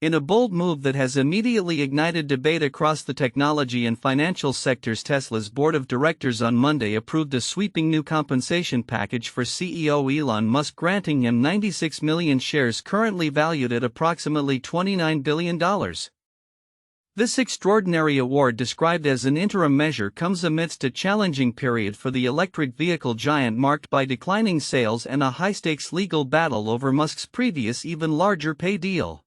In a bold move that has immediately ignited debate across the technology and financial sectors, Tesla's board of directors on Monday approved a sweeping new compensation package for CEO Elon Musk, granting him 96 million shares currently valued at approximately $29 billion. This extraordinary award, described as an interim measure, comes amidst a challenging period for the electric vehicle giant marked by declining sales and a high-stakes legal battle over Musk's previous even larger pay deal.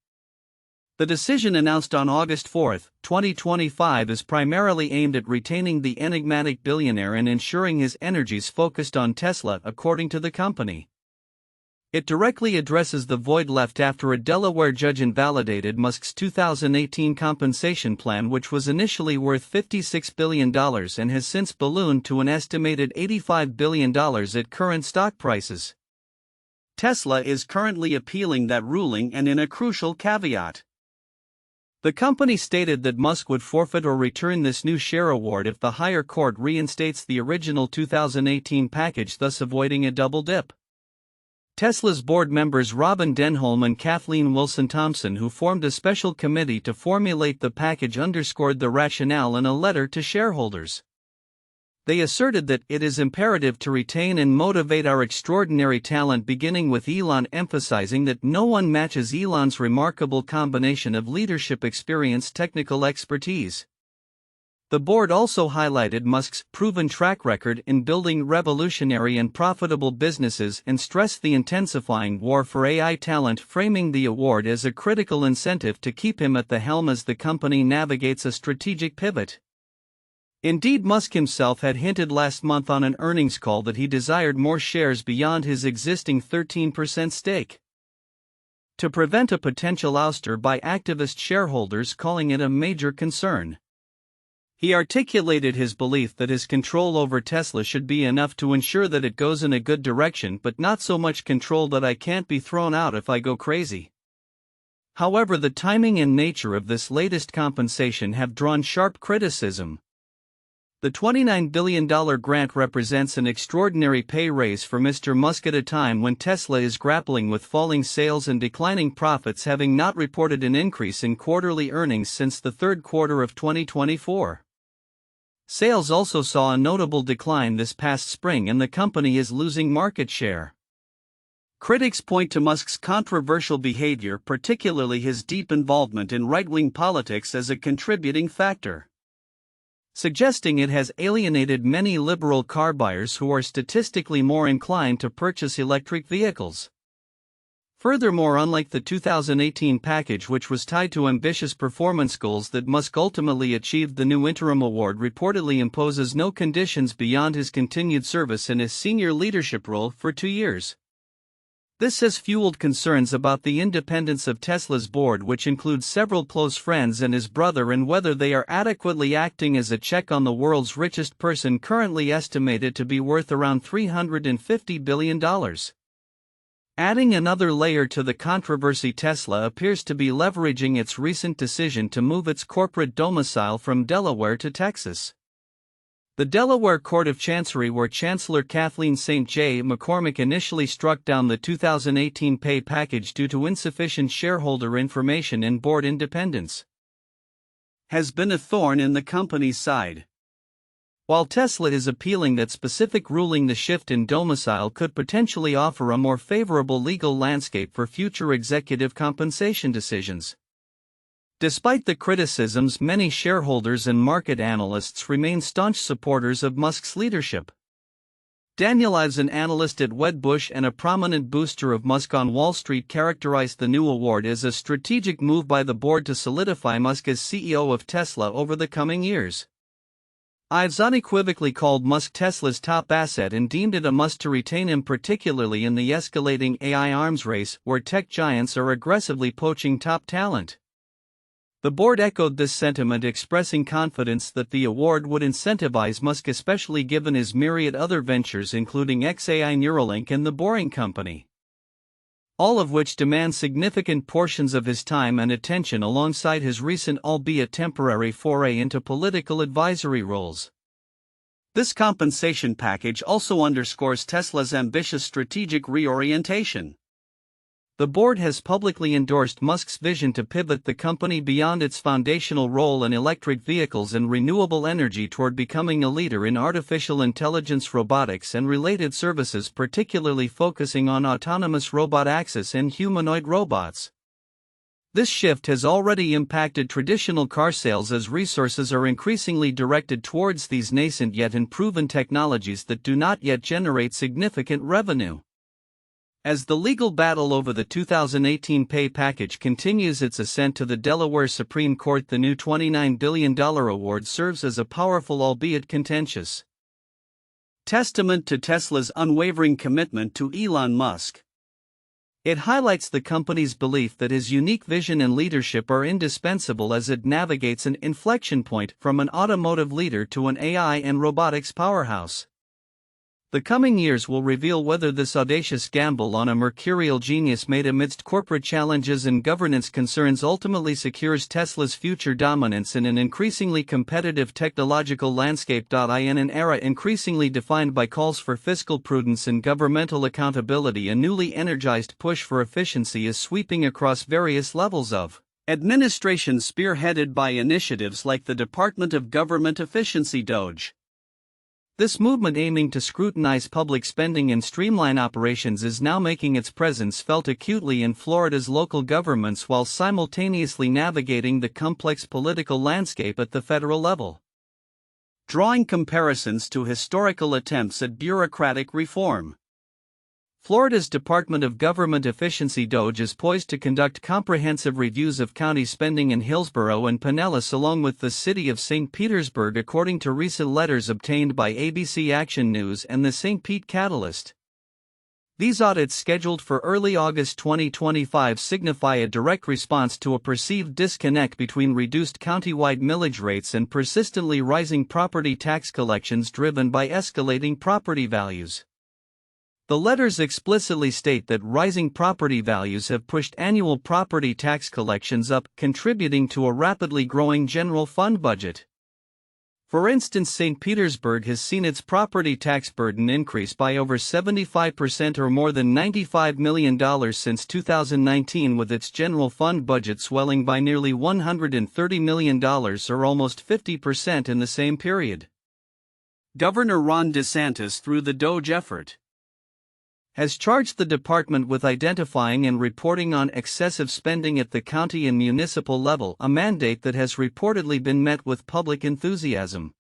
The decision, announced on August 4, 2025, is primarily aimed at retaining the enigmatic billionaire and ensuring his energies focused on Tesla, according to the company. It directly addresses the void left after a Delaware judge invalidated Musk's 2018 compensation plan, which was initially worth $56 billion and has since ballooned to an estimated $85 billion at current stock prices. Tesla is currently appealing that ruling, and in a crucial caveat. The company stated that Musk would forfeit or return this new share award if the higher court reinstates the original 2018 package, thus avoiding a double dip. Tesla's board members Robin Denholm and Kathleen Wilson-Thompson, who formed a special committee to formulate the package, underscored the rationale in a letter to shareholders. They asserted that it is imperative to retain and motivate our extraordinary talent, beginning with Elon, emphasizing that no one matches Elon's remarkable combination of leadership experience, technical expertise. The board also highlighted Musk's proven track record in building revolutionary and profitable businesses and stressed the intensifying war for AI talent, framing the award as a critical incentive to keep him at the helm as the company navigates a strategic pivot. Indeed, Musk himself had hinted last month on an earnings call that he desired more shares beyond his existing 13% stake, to prevent a potential ouster by activist shareholders, calling it a major concern. He articulated his belief that his control over Tesla should be enough to ensure that it goes in a good direction, but not so much control that I can't be thrown out if I go crazy. However, the timing and nature of this latest compensation have drawn sharp criticism. The $29 billion grant represents an extraordinary pay raise for Mr. Musk at a time when Tesla is grappling with falling sales and declining profits, having not reported an increase in quarterly earnings since the third quarter of 2024. Sales also saw a notable decline this past spring, and the company is losing market share. Critics point to Musk's controversial behavior, particularly his deep involvement in right-wing politics, as a contributing factor, suggesting it has alienated many liberal car buyers who are statistically more inclined to purchase electric vehicles. Furthermore, unlike the 2018 package, which was tied to ambitious performance goals that Musk ultimately achieved, the new interim award reportedly imposes no conditions beyond his continued service in his senior leadership role for 2 years. This has fueled concerns about the independence of Tesla's board, which includes several close friends and his brother, and whether they are adequately acting as a check on the world's richest person, currently estimated to be worth around $350 billion. Adding another layer to the controversy, Tesla appears to be leveraging its recent decision to move its corporate domicile from Delaware to Texas. The Delaware Court of Chancery, where Chancellor Kathleen St. J. McCormick initially struck down the 2018 pay package due to insufficient shareholder information and board independence, has been a thorn in the company's side. While Tesla is appealing that specific ruling, the shift in domicile could potentially offer a more favorable legal landscape for future executive compensation decisions. Despite the criticisms, many shareholders and market analysts remain staunch supporters of Musk's leadership. Daniel Ives, an analyst at Wedbush and a prominent booster of Musk on Wall Street, characterized the new award as a strategic move by the board to solidify Musk as CEO of Tesla over the coming years. Ives unequivocally called Musk Tesla's top asset and deemed it a must to retain him, particularly in the escalating AI arms race, where tech giants are aggressively poaching top talent. The board echoed this sentiment, expressing confidence that the award would incentivize Musk, especially given his myriad other ventures, including XAI, Neuralink, and the Boring Company, all of which demand significant portions of his time and attention, alongside his recent, albeit temporary, foray into political advisory roles. This compensation package also underscores Tesla's ambitious strategic reorientation. The board has publicly endorsed Musk's vision to pivot the company beyond its foundational role in electric vehicles and renewable energy toward becoming a leader in artificial intelligence, robotics, and related services, particularly focusing on autonomous robot access and humanoid robots. This shift has already impacted traditional car sales as resources are increasingly directed towards these nascent yet unproven technologies that do not yet generate significant revenue. As the legal battle over the 2018 pay package continues its ascent to the Delaware Supreme Court, the new $29 billion award serves as a powerful, albeit contentious, testament to Tesla's unwavering commitment to Elon Musk. It highlights the company's belief that his unique vision and leadership are indispensable as it navigates an inflection point from an automotive leader to an AI and robotics powerhouse. The coming years will reveal whether this audacious gamble on a mercurial genius made amidst corporate challenges and governance concerns ultimately secures Tesla's future dominance in an increasingly competitive technological landscape. In an era increasingly defined by calls for fiscal prudence and governmental accountability, a newly energized push for efficiency is sweeping across various levels of administration, spearheaded by initiatives like the Department of Government Efficiency (DOGE). This movement, aiming to scrutinize public spending and streamline operations, is now making its presence felt acutely in Florida's local governments while simultaneously navigating the complex political landscape at the federal level. Drawing comparisons to historical attempts at bureaucratic reform, Florida's Department of Government Efficiency (DOGE) is poised to conduct comprehensive reviews of county spending in Hillsborough and Pinellas along with the city of St. Petersburg, according to recent letters obtained by ABC Action News and the St. Pete Catalyst. These audits, scheduled for early August 2025, signify a direct response to a perceived disconnect between reduced countywide millage rates and persistently rising property tax collections driven by escalating property values. The letters explicitly state that rising property values have pushed annual property tax collections up, contributing to a rapidly growing general fund budget. For instance, St. Petersburg has seen its property tax burden increase by over 75% or more than $95 million since 2019, with its general fund budget swelling by nearly $130 million or almost 50% in the same period. Governor Ron DeSantis, through the DOGE effort, has charged the department with identifying and reporting on excessive spending at the county and municipal level, a mandate that has reportedly been met with public enthusiasm.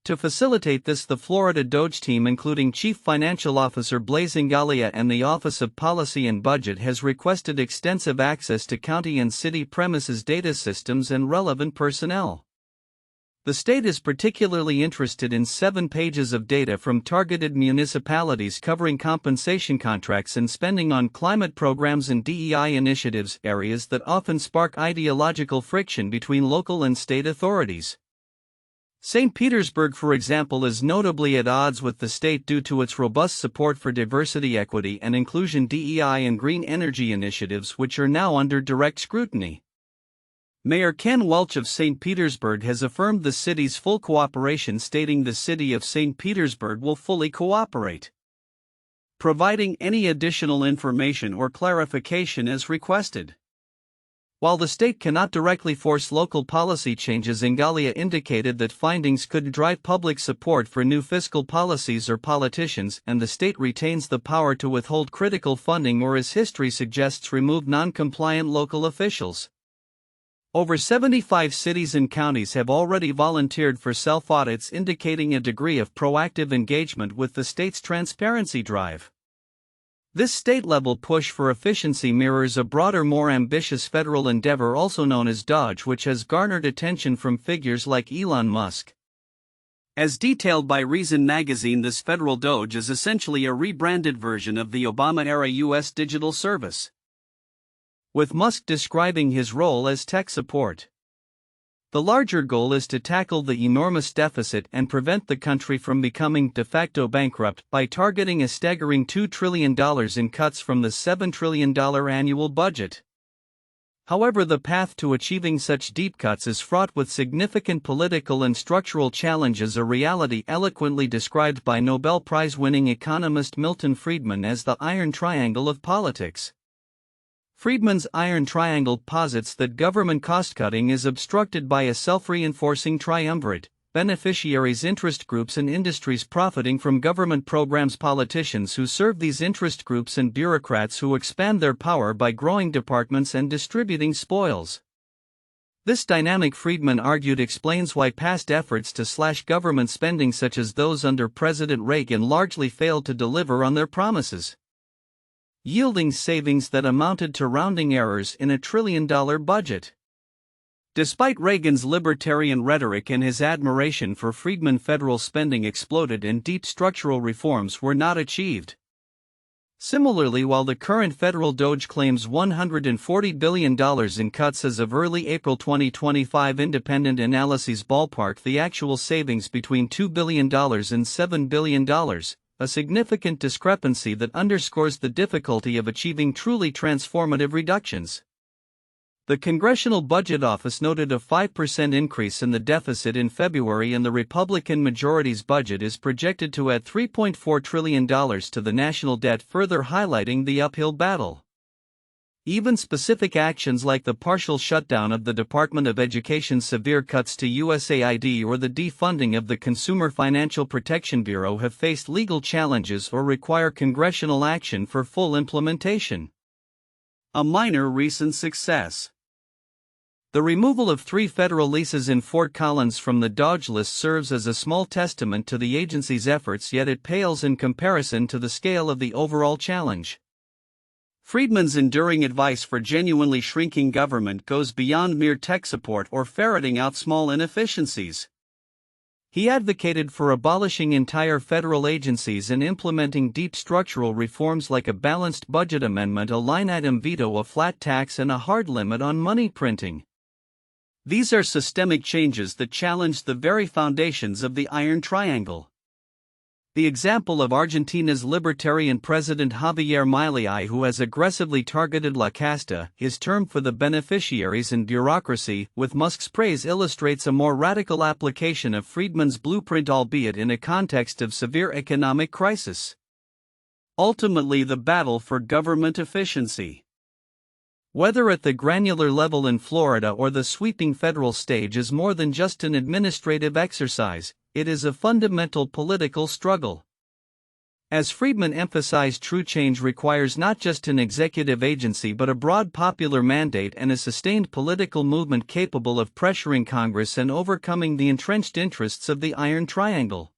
To facilitate this, the Florida DOGE team, including Chief Financial Officer Blaise Ngalia and the Office of Policy and Budget, has requested extensive access to county and city premises data systems and relevant personnel. The state is particularly interested in 7 pages of data from targeted municipalities covering compensation contracts and spending on climate programs and DEI initiatives, areas that often spark ideological friction between local and state authorities. St. Petersburg, for example, is notably at odds with the state due to its robust support for diversity, equity, and inclusion DEI and green energy initiatives, which are now under direct scrutiny. Mayor Ken Welch of St. Petersburg has affirmed the city's full cooperation, stating the city of St. Petersburg will fully cooperate, providing any additional information or clarification as requested. While the state cannot directly force local policy changes, Ngalia indicated that findings could drive public support for new fiscal policies or politicians, and the state retains the power to withhold critical funding or, as history suggests, remove non-compliant local officials. Over 75 cities and counties have already volunteered for self-audits, indicating a degree of proactive engagement with the state's transparency drive. This state-level push for efficiency mirrors a broader, more ambitious federal endeavor also known as DOGE, which has garnered attention from figures like Elon Musk. As detailed by Reason magazine, this federal DOGE is essentially a rebranded version of the Obama-era U.S. digital service, with Musk describing his role as tech support. The larger goal is to tackle the enormous deficit and prevent the country from becoming de facto bankrupt by targeting a staggering $2 trillion in cuts from the $7 trillion annual budget. However, the path to achieving such deep cuts is fraught with significant political and structural challenges, a reality eloquently described by Nobel Prize-winning economist Milton Friedman as the iron triangle of politics. Friedman's iron triangle posits that government cost-cutting is obstructed by a self-reinforcing triumvirate: beneficiaries, interest groups, and industries profiting from government programs, politicians who serve these interest groups, and bureaucrats who expand their power by growing departments and distributing spoils. This dynamic, Friedman argued, explains why past efforts to slash government spending, such as those under President Reagan, largely failed to deliver on their promises, yielding savings that amounted to rounding errors in a trillion-dollar budget. Despite Reagan's libertarian rhetoric and his admiration for Friedman, federal spending exploded and deep structural reforms were not achieved. Similarly, while the current federal DOGE claims $140 billion in cuts as of early April 2025, independent analyses ballpark the actual savings between $2 billion and $7 billion, a significant discrepancy that underscores the difficulty of achieving truly transformative reductions. The Congressional Budget Office noted a 5% increase in the deficit in February, and the Republican majority's budget is projected to add $3.4 trillion to the national debt, further highlighting the uphill battle. Even specific actions like the partial shutdown of the Department of Education, severe cuts to USAID, or the defunding of the Consumer Financial Protection Bureau have faced legal challenges or require congressional action for full implementation. A minor recent success: the removal of 3 federal leases in Fort Collins from the DOGE list serves as a small testament to the agency's efforts, yet it pales in comparison to the scale of the overall challenge. Friedman's enduring advice for genuinely shrinking government goes beyond mere tech support or ferreting out small inefficiencies. He advocated for abolishing entire federal agencies and implementing deep structural reforms like a balanced budget amendment, a line-item veto, a flat tax, and a hard limit on money printing. These are systemic changes that challenge the very foundations of the Iron Triangle. The example of Argentina's libertarian president Javier Milei, who has aggressively targeted La Casta, his term for the beneficiaries, and bureaucracy, with Musk's praise, illustrates a more radical application of Friedman's blueprint, albeit in a context of severe economic crisis. Ultimately, the battle for government efficiency, whether at the granular level in Florida or the sweeping federal stage, is more than just an administrative exercise. It is a fundamental political struggle. As Friedman emphasized, true change requires not just an executive agency but a broad popular mandate and a sustained political movement capable of pressuring Congress and overcoming the entrenched interests of the Iron Triangle.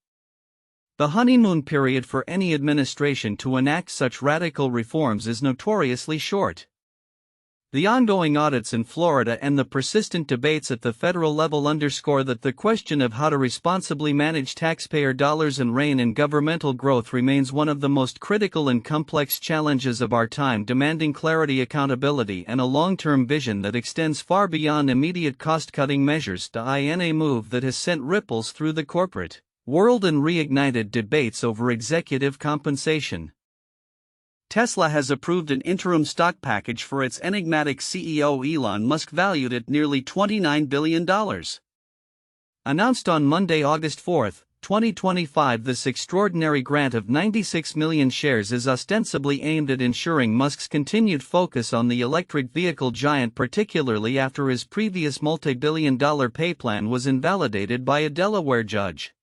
The honeymoon period for any administration to enact such radical reforms is notoriously short. The ongoing audits in Florida and the persistent debates at the federal level underscore that the question of how to responsibly manage taxpayer dollars and rein in governmental growth remains one of the most critical and complex challenges of our time, demanding clarity, accountability, and a long-term vision that extends far beyond immediate cost-cutting measures. In a move that has sent ripples through the corporate world and reignited debates over executive compensation, Tesla has approved an interim stock package for its enigmatic CEO Elon Musk, valued at nearly $29 billion. Announced on Monday, August 4, 2025, this extraordinary grant of 96 million shares is ostensibly aimed at ensuring Musk's continued focus on the electric vehicle giant, particularly after his previous multi-billion-dollar pay plan was invalidated by a Delaware judge.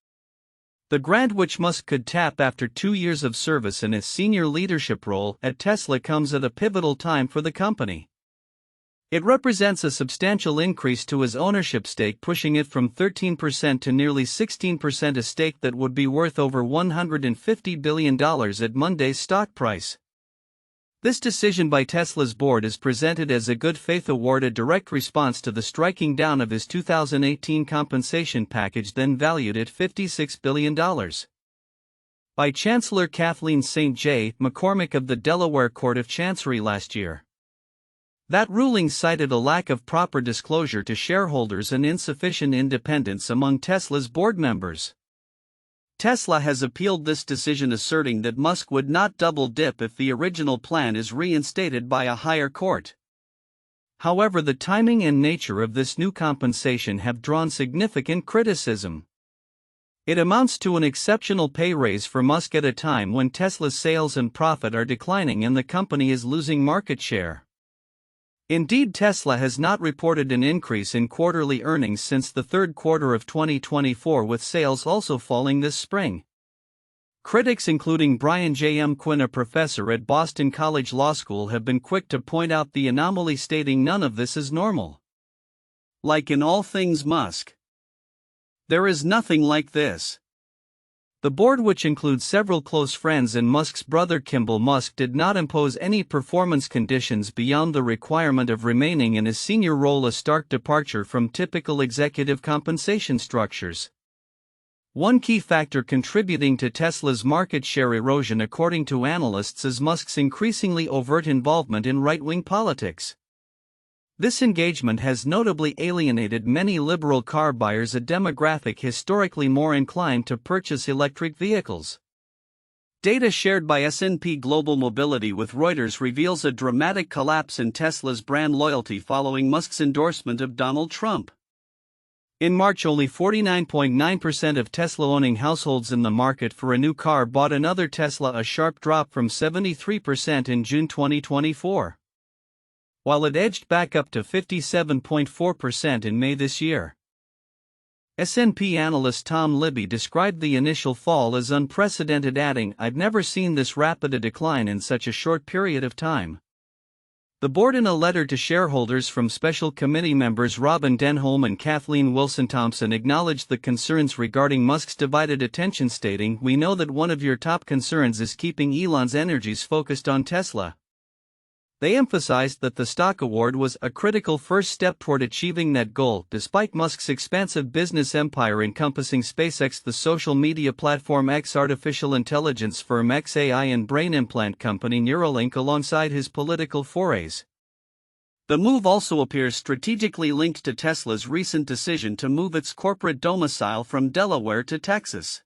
The grant, which Musk could tap after 2 years of service in his senior leadership role at Tesla, comes at a pivotal time for the company. It represents a substantial increase to his ownership stake, pushing it from 13% to nearly 16%, a stake that would be worth over $150 billion at Monday's stock price. This decision by Tesla's board is presented as a good faith award, a direct response to the striking down of his 2018 compensation package, then valued at $56 billion. By Chancellor Kathleen St. J. McCormick of the Delaware Court of Chancery last year. That ruling cited a lack of proper disclosure to shareholders and insufficient independence among Tesla's board members. Tesla has appealed this decision, asserting that Musk would not double-dip if the original plan is reinstated by a higher court. However, the timing and nature of this new compensation have drawn significant criticism. It amounts to an exceptional pay raise for Musk at a time when Tesla's sales and profit are declining and the company is losing market share. Indeed, Tesla has not reported an increase in quarterly earnings since the third quarter of 2024, with sales also falling this spring. Critics including Brian J. M. Quinn, a professor at Boston College Law School, have been quick to point out the anomaly, stating none of this is normal. Like in all things Musk, there is nothing like this. The board, which includes several close friends and Musk's brother Kimball Musk, did not impose any performance conditions beyond the requirement of remaining in his senior role, a stark departure from typical executive compensation structures. One key factor contributing to Tesla's market share erosion, according to analysts, is Musk's increasingly overt involvement in right-wing politics. This engagement has notably alienated many liberal car buyers, a demographic historically more inclined to purchase electric vehicles. Data shared by S&P Global Mobility with Reuters reveals a dramatic collapse in Tesla's brand loyalty following Musk's endorsement of Donald Trump. In March, only 49.9% of Tesla-owning households in the market for a new car bought another Tesla, a sharp drop from 73% in June 2024. While it edged back up to 57.4% in May this year. S&P analyst Tom Libby described the initial fall as unprecedented, adding, "I've never seen this rapid a decline in such a short period of time." The board, in a letter to shareholders from special committee members Robin Denholm and Kathleen Wilson-Thompson, acknowledged the concerns regarding Musk's divided attention, stating, "We know that one of your top concerns is keeping Elon's energies focused on Tesla." They emphasized that the stock award was a critical first step toward achieving that goal, despite Musk's expansive business empire encompassing SpaceX, the social media platform X, artificial intelligence firm XAI, and brain implant company Neuralink, alongside his political forays. The move also appears strategically linked to Tesla's recent decision to move its corporate domicile from Delaware to Texas.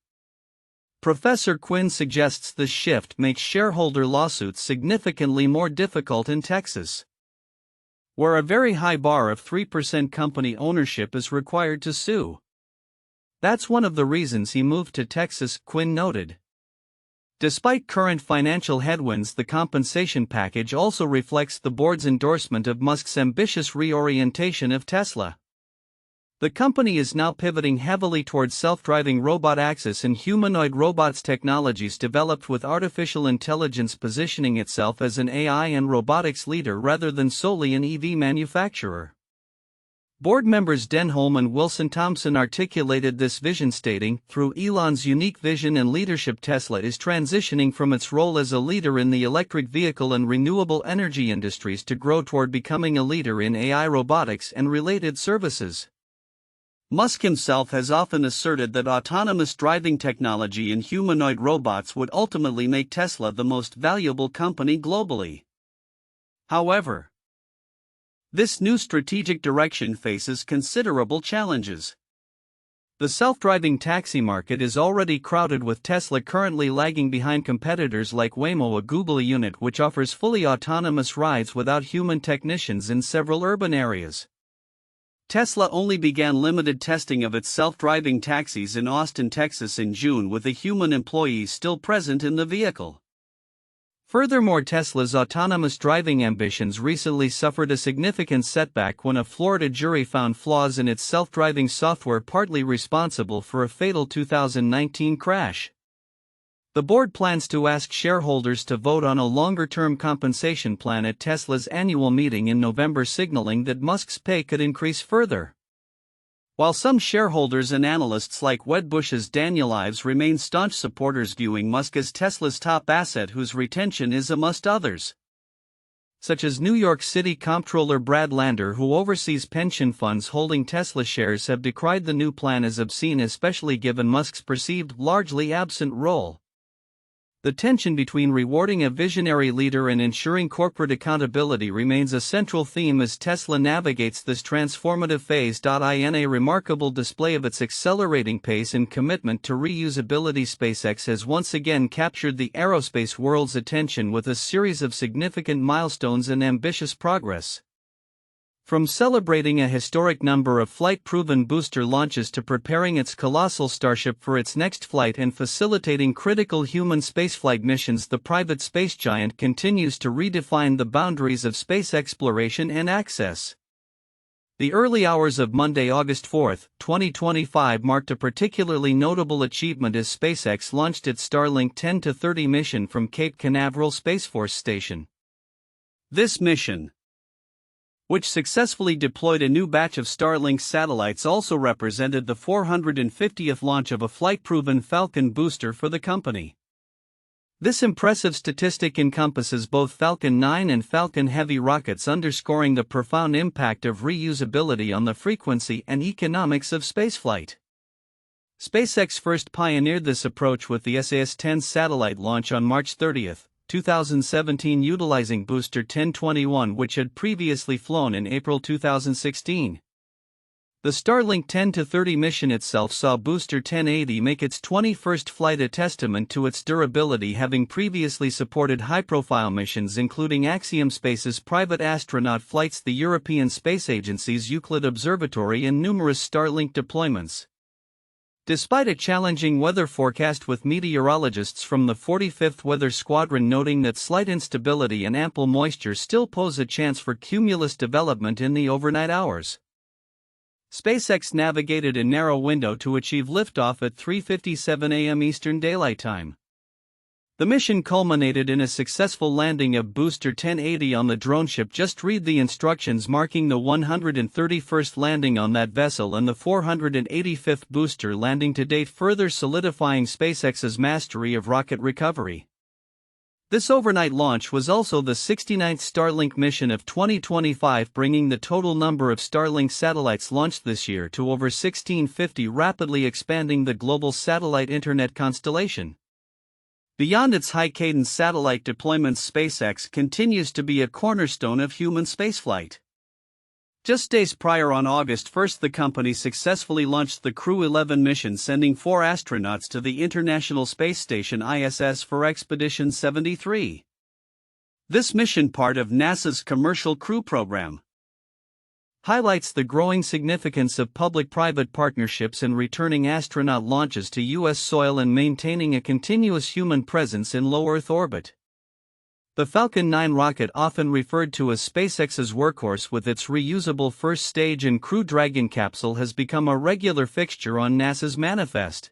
Professor Quinn suggests this shift makes shareholder lawsuits significantly more difficult in Texas, where a very high bar of 3% company ownership is required to sue. That's one of the reasons he moved to Texas, Quinn noted. Despite current financial headwinds, the compensation package also reflects the board's endorsement of Musk's ambitious reorientation of Tesla. The company is now pivoting heavily towards self-driving robot access and humanoid robots, technologies developed with artificial intelligence, positioning itself as an AI and robotics leader rather than solely an EV manufacturer. Board members Denholm and Wilson-Thompson articulated this vision, stating, "Through Elon's unique vision and leadership, Tesla is transitioning from its role as a leader in the electric vehicle and renewable energy industries to grow toward becoming a leader in AI, robotics, and related services." Musk himself has often asserted that autonomous driving technology and humanoid robots would ultimately make Tesla the most valuable company globally. However, this new strategic direction faces considerable challenges. The self-driving taxi market is already crowded, with Tesla currently lagging behind competitors like Waymo, a Google unit which offers fully autonomous rides without human technicians in several urban areas. Tesla only began limited testing of its self-driving taxis in Austin, Texas in June, with a human employee still present in the vehicle. Furthermore, Tesla's autonomous driving ambitions recently suffered a significant setback when a Florida jury found flaws in its self-driving software, partly responsible for a fatal 2019 crash. The board plans to ask shareholders to vote on a longer-term compensation plan at Tesla's annual meeting in November, signaling that Musk's pay could increase further. While some shareholders and analysts like Wedbush's Daniel Ives remain staunch supporters, viewing Musk as Tesla's top asset whose retention is a must, others, such as New York City Comptroller Brad Lander, who oversees pension funds holding Tesla shares, have decried the new plan as obscene, especially given Musk's perceived largely absent role. The tension between rewarding a visionary leader and ensuring corporate accountability remains a central theme as Tesla navigates this transformative phase. In a remarkable display of its accelerating pace and commitment to reusability, SpaceX has once again captured the aerospace world's attention with a series of significant milestones and ambitious progress. From celebrating a historic number of flight-proven booster launches to preparing its colossal Starship for its next flight and facilitating critical human spaceflight missions, the private space giant continues to redefine the boundaries of space exploration and access. The early hours of Monday, August 4, 2025 marked a particularly notable achievement as SpaceX launched its Starlink 10-30 mission from Cape Canaveral Space Force Station. This mission, which successfully deployed a new batch of Starlink satellites, also represented the 450th launch of a flight-proven Falcon booster for the company. This impressive statistic encompasses both Falcon 9 and Falcon Heavy rockets, underscoring the profound impact of reusability on the frequency and economics of spaceflight. SpaceX first pioneered this approach with the SAS-10 satellite launch on March 30, 2017, utilizing booster 1021, which had previously flown in April 2016. The Starlink 10-30 mission itself saw booster 1080 make its 21st flight, a testament to its durability, having previously supported high-profile missions including Axiom Space's private astronaut flights, the European Space Agency's Euclid Observatory, and numerous Starlink deployments. Despite a challenging weather forecast, with meteorologists from the 45th Weather Squadron noting that slight instability and ample moisture still pose a chance for cumulus development in the overnight hours, SpaceX navigated a narrow window to achieve liftoff at 3:57 a.m. Eastern Daylight Time. The mission culminated in a successful landing of booster 1080 on the drone ship. Just read the instructions, marking the 131st landing on that vessel and the 485th booster landing to date, further solidifying SpaceX's mastery of rocket recovery. This overnight launch was also the 69th Starlink mission of 2025, bringing the total number of Starlink satellites launched this year to over 1,650, rapidly expanding the global satellite internet constellation. Beyond its high-cadence satellite deployments, SpaceX continues to be a cornerstone of human spaceflight. Just days prior, on August 1, the company successfully launched the Crew 11 mission, sending 4 astronauts to the International Space Station (ISS) for Expedition 73. This mission, part of NASA's Commercial Crew program, highlights the growing significance of public-private partnerships in returning astronaut launches to U.S. soil and maintaining a continuous human presence in low Earth orbit. The Falcon 9 rocket, often referred to as SpaceX's workhorse with its reusable first stage and Crew Dragon capsule, has become a regular fixture on NASA's manifest.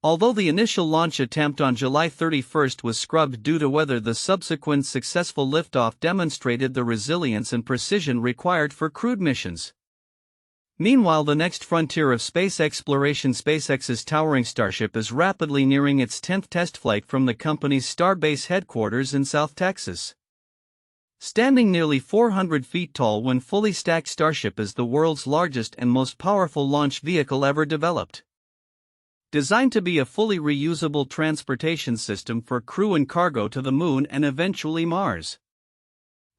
Although the initial launch attempt on July 31 was scrubbed due to weather, the subsequent successful liftoff demonstrated the resilience and precision required for crewed missions. Meanwhile, the next frontier of space exploration, SpaceX's towering Starship, is rapidly nearing its 10th test flight from the company's Starbase headquarters in South Texas. Standing nearly 400 feet tall when fully stacked, Starship is the world's largest and most powerful launch vehicle ever developed. Designed to be a fully reusable transportation system for crew and cargo to the Moon and eventually Mars.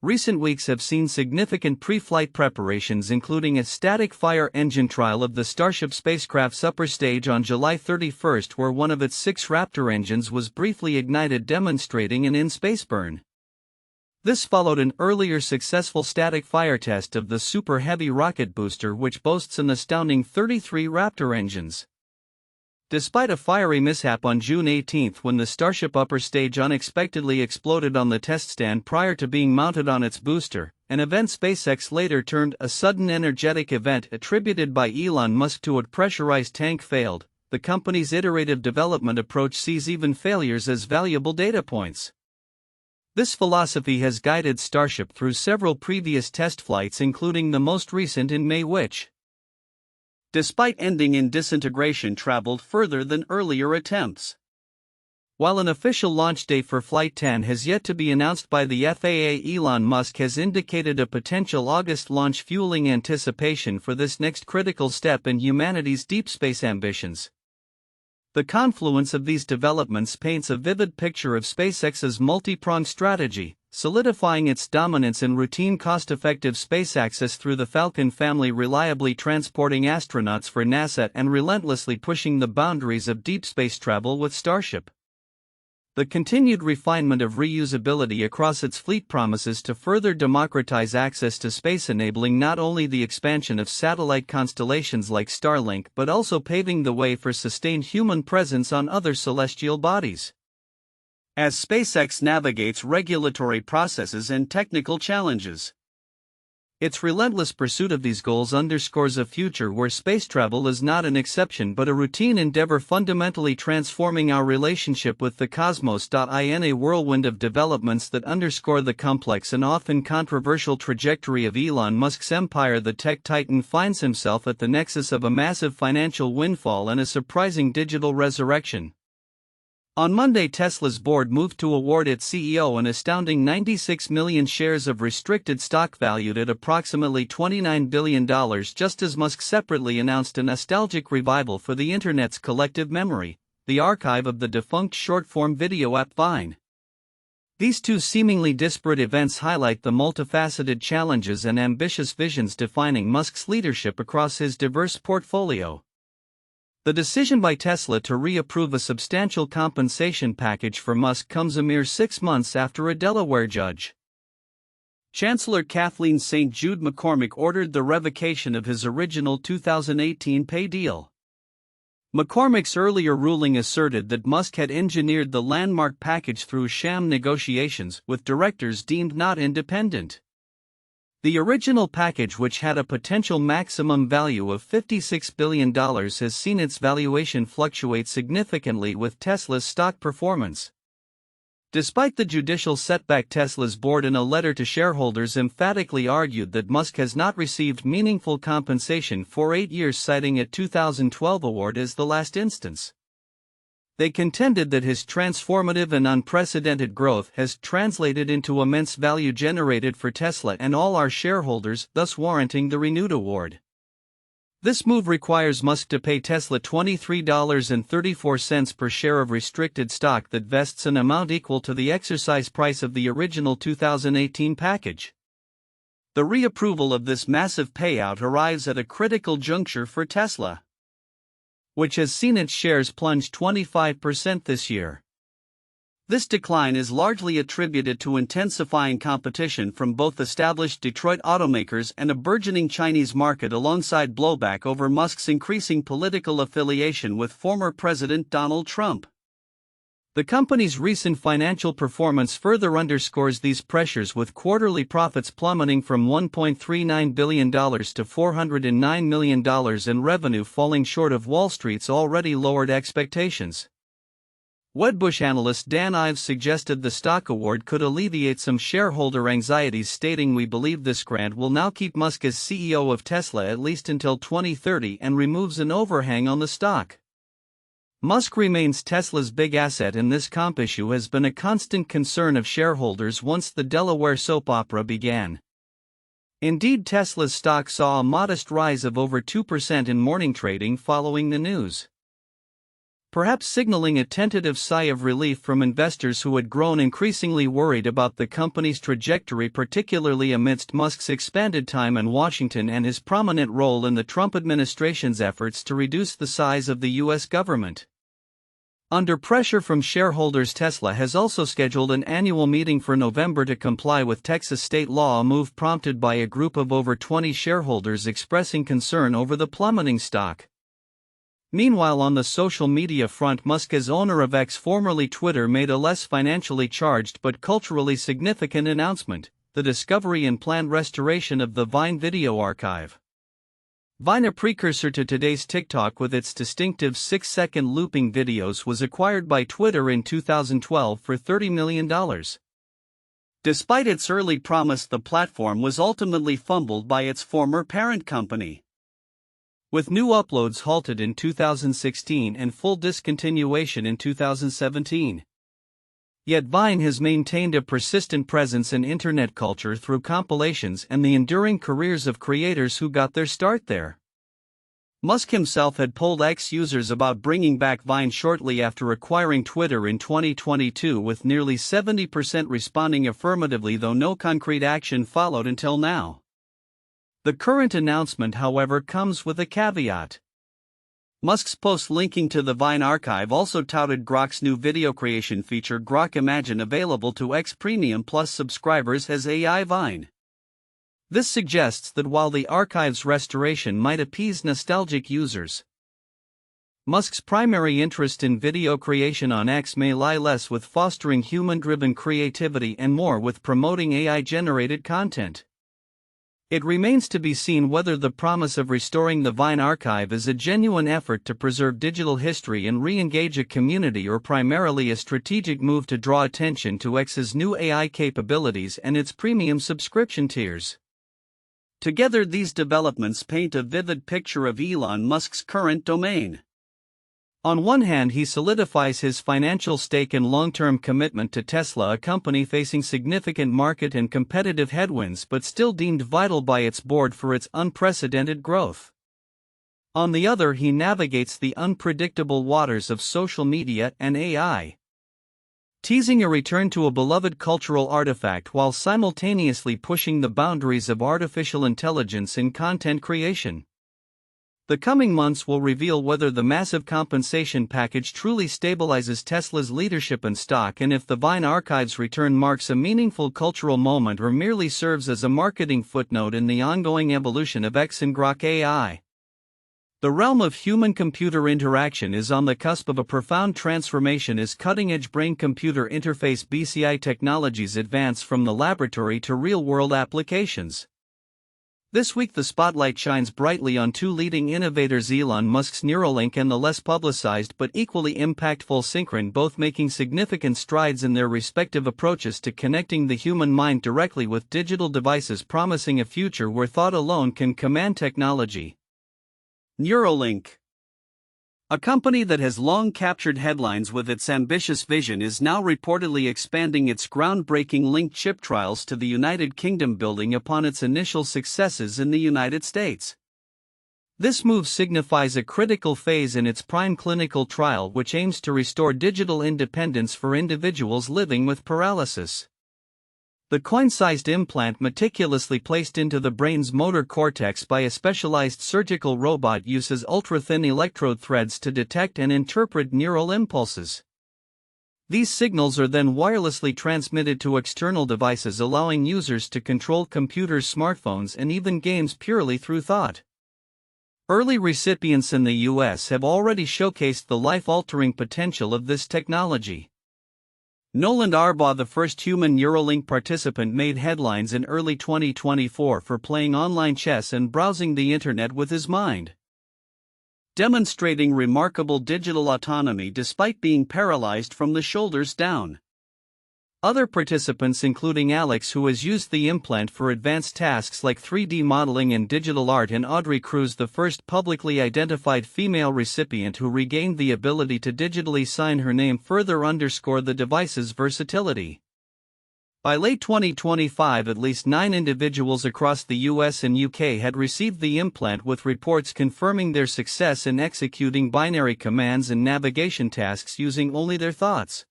Recent weeks have seen significant pre-flight preparations, including a static fire engine trial of the Starship spacecraft's upper stage on July 31, where one of its 6 Raptor engines was briefly ignited, demonstrating an in-space burn. This followed an earlier successful static fire test of the Super Heavy rocket booster, which boasts an astounding 33 Raptor engines. Despite a fiery mishap on June 18 when the Starship upper stage unexpectedly exploded on the test stand prior to being mounted on its booster, an event SpaceX later termed a sudden energetic event attributed by Elon Musk to a pressurized tank failed, the company's iterative development approach sees even failures as valuable data points. This philosophy has guided Starship through several previous test flights, including the most recent in May, which, despite ending in disintegration, traveled further than earlier attempts. While an official launch date for Flight 10 has yet to be announced by the FAA, Elon Musk has indicated a potential August launch, fueling anticipation for this next critical step in humanity's deep space ambitions. The confluence of these developments paints a vivid picture of SpaceX's multi-pronged strategy, solidifying its dominance in routine, cost-effective space access through the Falcon family, reliably transporting astronauts for NASA, and relentlessly pushing the boundaries of deep space travel with Starship. The continued refinement of reusability across its fleet promises to further democratize access to space, enabling not only the expansion of satellite constellations like Starlink but also paving the way for sustained human presence on other celestial bodies. As SpaceX navigates regulatory processes and technical challenges, its relentless pursuit of these goals underscores a future where space travel is not an exception but a routine endeavor, fundamentally transforming our relationship with the cosmos. In a whirlwind of developments that underscore the complex and often controversial trajectory of Elon Musk's empire, the tech titan finds himself at the nexus of a massive financial windfall and a surprising digital resurrection. On Monday, Tesla's board moved to award its CEO an astounding 96 million shares of restricted stock valued at approximately $29 billion, just as Musk separately announced a nostalgic revival for the Internet's collective memory, the archive of the defunct short-form video app Vine. These two seemingly disparate events highlight the multifaceted challenges and ambitious visions defining Musk's leadership across his diverse portfolio. The decision by Tesla to reapprove a substantial compensation package for Musk comes a mere 6 months after a Delaware judge, Chancellor Kathleen St. Jude McCormick, ordered the revocation of his original 2018 pay deal. McCormick's earlier ruling asserted that Musk had engineered the landmark package through sham negotiations with directors deemed not independent. The original package, which had a potential maximum value of $56 billion, has seen its valuation fluctuate significantly with Tesla's stock performance. Despite the judicial setback, Tesla's board, in a letter to shareholders, emphatically argued that Musk has not received meaningful compensation for 8 years, citing a 2012 award as the last instance. They contended that his transformative and unprecedented growth has translated into immense value generated for Tesla and all our shareholders, thus warranting the renewed award. This move requires Musk to pay Tesla $23.34 per share of restricted stock that vests an amount equal to the exercise price of the original 2018 package. The reapproval of this massive payout arrives at a critical juncture for Tesla, which has seen its shares plunge 25% this year. This decline is largely attributed to intensifying competition from both established Detroit automakers and a burgeoning Chinese market, alongside blowback over Musk's increasing political affiliation with former President Donald Trump. The company's recent financial performance further underscores these pressures, with quarterly profits plummeting from $1.39 billion to $409 million and revenue falling short of Wall Street's already lowered expectations. Wedbush analyst Dan Ives suggested the stock award could alleviate some shareholder anxieties, stating, "We believe this grant will now keep Musk as CEO of Tesla at least until 2030 and removes an overhang on the stock." Musk remains Tesla's big asset, and this comp issue has been a constant concern of shareholders once the Delaware soap opera began. Indeed, Tesla's stock saw a modest rise of over 2% in morning trading following the news, perhaps signaling a tentative sigh of relief from investors who had grown increasingly worried about the company's trajectory, particularly amidst Musk's expanded time in Washington and his prominent role in the Trump administration's efforts to reduce the size of the U.S. government. Under pressure from shareholders, Tesla has also scheduled an annual meeting for November to comply with Texas state law, a move prompted by a group of over 20 shareholders expressing concern over the plummeting stock. Meanwhile, on the social media front, Musk, as owner of X, formerly Twitter, made a less financially charged but culturally significant announcement: the discovery and planned restoration of the Vine video archive. Vine, a precursor to today's TikTok with its distinctive 6-second looping videos, was acquired by Twitter in 2012 for $30 million. Despite its early promise, the platform was ultimately fumbled by its former parent company, with new uploads halted in 2016 and full discontinuation in 2017. Yet Vine has maintained a persistent presence in internet culture through compilations and the enduring careers of creators who got their start there. Musk himself had polled X users about bringing back Vine shortly after acquiring Twitter in 2022, with nearly 70% responding affirmatively, though no concrete action followed until now. The current announcement, however, comes with a caveat. Musk's post linking to the Vine archive also touted Grok's new video creation feature Grok Imagine, available to X Premium Plus subscribers as AI Vine. This suggests that while the archive's restoration might appease nostalgic users, Musk's primary interest in video creation on X may lie less with fostering human-driven creativity and more with promoting AI-generated content. It remains to be seen whether the promise of restoring the Vine archive is a genuine effort to preserve digital history and re-engage a community, or primarily a strategic move to draw attention to X's new AI capabilities and its premium subscription tiers. Together, these developments paint a vivid picture of Elon Musk's current domain. On one hand, he solidifies his financial stake and long-term commitment to Tesla, a company facing significant market and competitive headwinds but still deemed vital by its board for its unprecedented growth. On the other, he navigates the unpredictable waters of social media and AI, teasing a return to a beloved cultural artifact while simultaneously pushing the boundaries of artificial intelligence in content creation. The coming months will reveal whether the massive compensation package truly stabilizes Tesla's leadership and stock, and if the Vine archive's return marks a meaningful cultural moment or merely serves as a marketing footnote in the ongoing evolution of X and Grok AI. The realm of human-computer interaction is on the cusp of a profound transformation as cutting-edge brain-computer interface (BCI) technologies advance from the laboratory to real-world applications. This week the spotlight shines brightly on two leading innovators, Elon Musk's Neuralink and the less publicized but equally impactful Synchron, both making significant strides in their respective approaches to connecting the human mind directly with digital devices, promising a future where thought alone can command technology. Neuralink, a company that has long captured headlines with its ambitious vision, is now reportedly expanding its groundbreaking Link chip trials to the United Kingdom, building upon its initial successes in the United States. This move signifies a critical phase in its prime clinical trial, which aims to restore digital independence for individuals living with paralysis. The coin-sized implant, meticulously placed into the brain's motor cortex by a specialized surgical robot, uses ultra-thin electrode threads to detect and interpret neural impulses. These signals are then wirelessly transmitted to external devices, allowing users to control computers, smartphones, and even games purely through thought. Early recipients in the US have already showcased the life-altering potential of this technology. Nolan Arbaugh, the first human Neuralink participant, made headlines in early 2024 for playing online chess and browsing the internet with his mind, demonstrating remarkable digital autonomy despite being paralyzed from the shoulders down. Other participants, including Alex, who has used the implant for advanced tasks like 3D modeling and digital art, and Audrey Cruz, the first publicly identified female recipient who regained the ability to digitally sign her name, further underscore the device's versatility. By late 2025, at least 9 individuals across the US and UK had received the implant, with reports confirming their success in executing binary commands and navigation tasks using only their thoughts.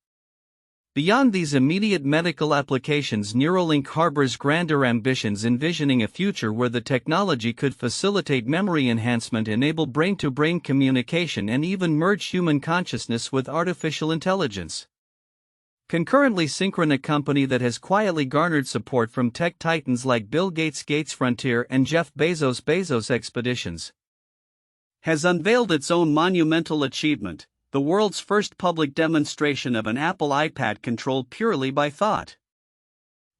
Beyond these immediate medical applications, Neuralink harbors grander ambitions, envisioning a future where the technology could facilitate memory enhancement, enable brain-to-brain communication, and even merge human consciousness with artificial intelligence. Concurrently, Synchron, a company that has quietly garnered support from tech titans like Bill Gates' Gates Frontier and Jeff Bezos' Bezos Expeditions, has unveiled its own monumental achievement: the world's first public demonstration of an Apple iPad controlled purely by thought.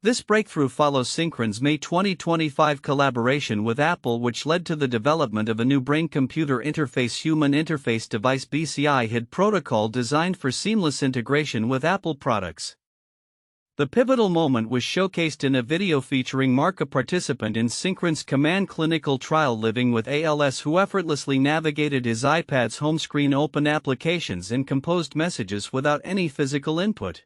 This breakthrough follows Synchron's May 2025 collaboration with Apple, which led to the development of a new brain-computer interface human interface device (BCI) HID protocol designed for seamless integration with Apple products. The pivotal moment was showcased in a video featuring Mark, a participant in Synchron's Command clinical trial living with ALS, who effortlessly navigated his iPad's home screen, opened applications, and composed messages without any physical input.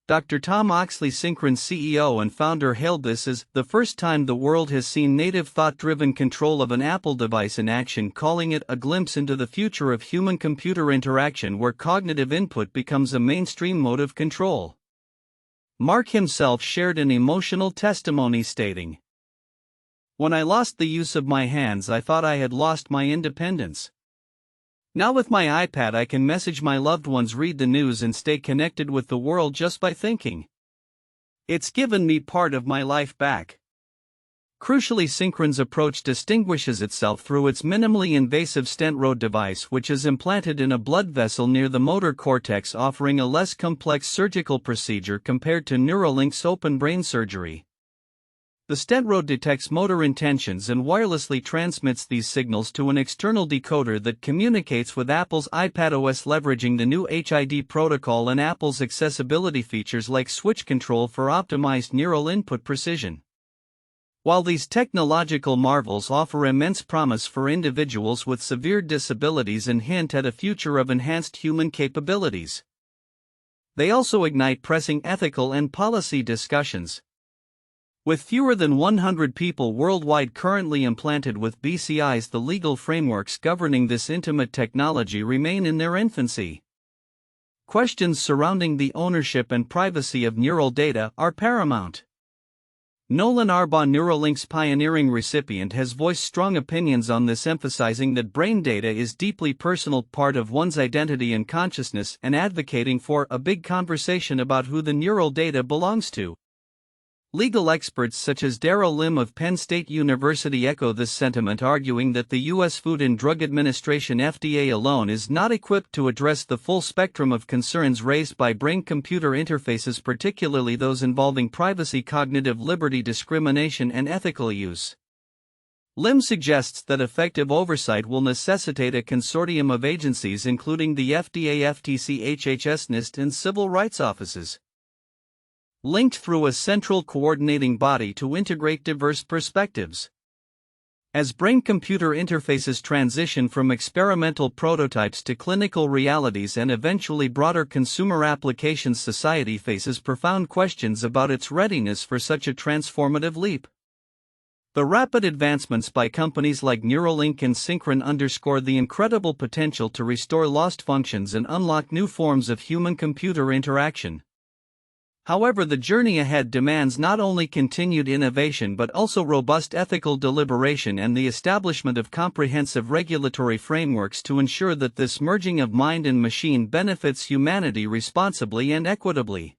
Dr. Tom Oxley, Synchron's CEO and founder, hailed this as the first time the world has seen native thought-driven control of an Apple device in action, calling it a glimpse into the future of human-computer interaction where cognitive input becomes a mainstream mode of control. Mark himself shared an emotional testimony stating, "When I lost the use of my hands, I thought I had lost my independence. Now with my iPad I can message my loved ones, read the news and stay connected with the world just by thinking. It's given me part of my life back. Crucially, Synchron's approach distinguishes itself through its minimally invasive stent rod device, which is implanted in a blood vessel near the motor cortex, offering a less complex surgical procedure compared to Neuralink's open brain surgery. The stent rod detects motor intentions and wirelessly transmits these signals to an external decoder that communicates with Apple's iPadOS, leveraging the new HID protocol and Apple's accessibility features like switch control for optimized neural input precision. While these technological marvels offer immense promise for individuals with severe disabilities and hint at a future of enhanced human capabilities, they also ignite pressing ethical and policy discussions. With fewer than 100 people worldwide currently implanted with BCIs, the legal frameworks governing this intimate technology remain in their infancy. Questions surrounding the ownership and privacy of neural data are paramount. Nolan Arbaugh, Neuralink's pioneering recipient, has voiced strong opinions on this, emphasizing that brain data is deeply personal part of one's identity and consciousness, and advocating for a big conversation about who the neural data belongs to. Legal experts such as Darrell Lim of Penn State University echo this sentiment, arguing that the U.S. Food and Drug Administration (FDA) alone is not equipped to address the full spectrum of concerns raised by brain-computer interfaces, particularly those involving privacy, cognitive liberty, discrimination, and ethical use. Lim suggests that effective oversight will necessitate a consortium of agencies, including the FDA, FTC, HHS, NIST, and civil rights offices, linked through a central coordinating body to integrate diverse perspectives. As brain-computer interfaces transition from experimental prototypes to clinical realities and eventually broader consumer applications, society faces profound questions about its readiness for such a transformative leap. The rapid advancements by companies like Neuralink and Synchron underscore the incredible potential to restore lost functions and unlock new forms of human-computer interaction. However, the journey ahead demands not only continued innovation but also robust ethical deliberation and the establishment of comprehensive regulatory frameworks to ensure that this merging of mind and machine benefits humanity responsibly and equitably.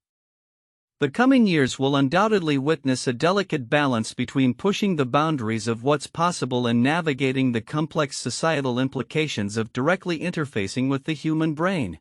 The coming years will undoubtedly witness a delicate balance between pushing the boundaries of what's possible and navigating the complex societal implications of directly interfacing with the human brain.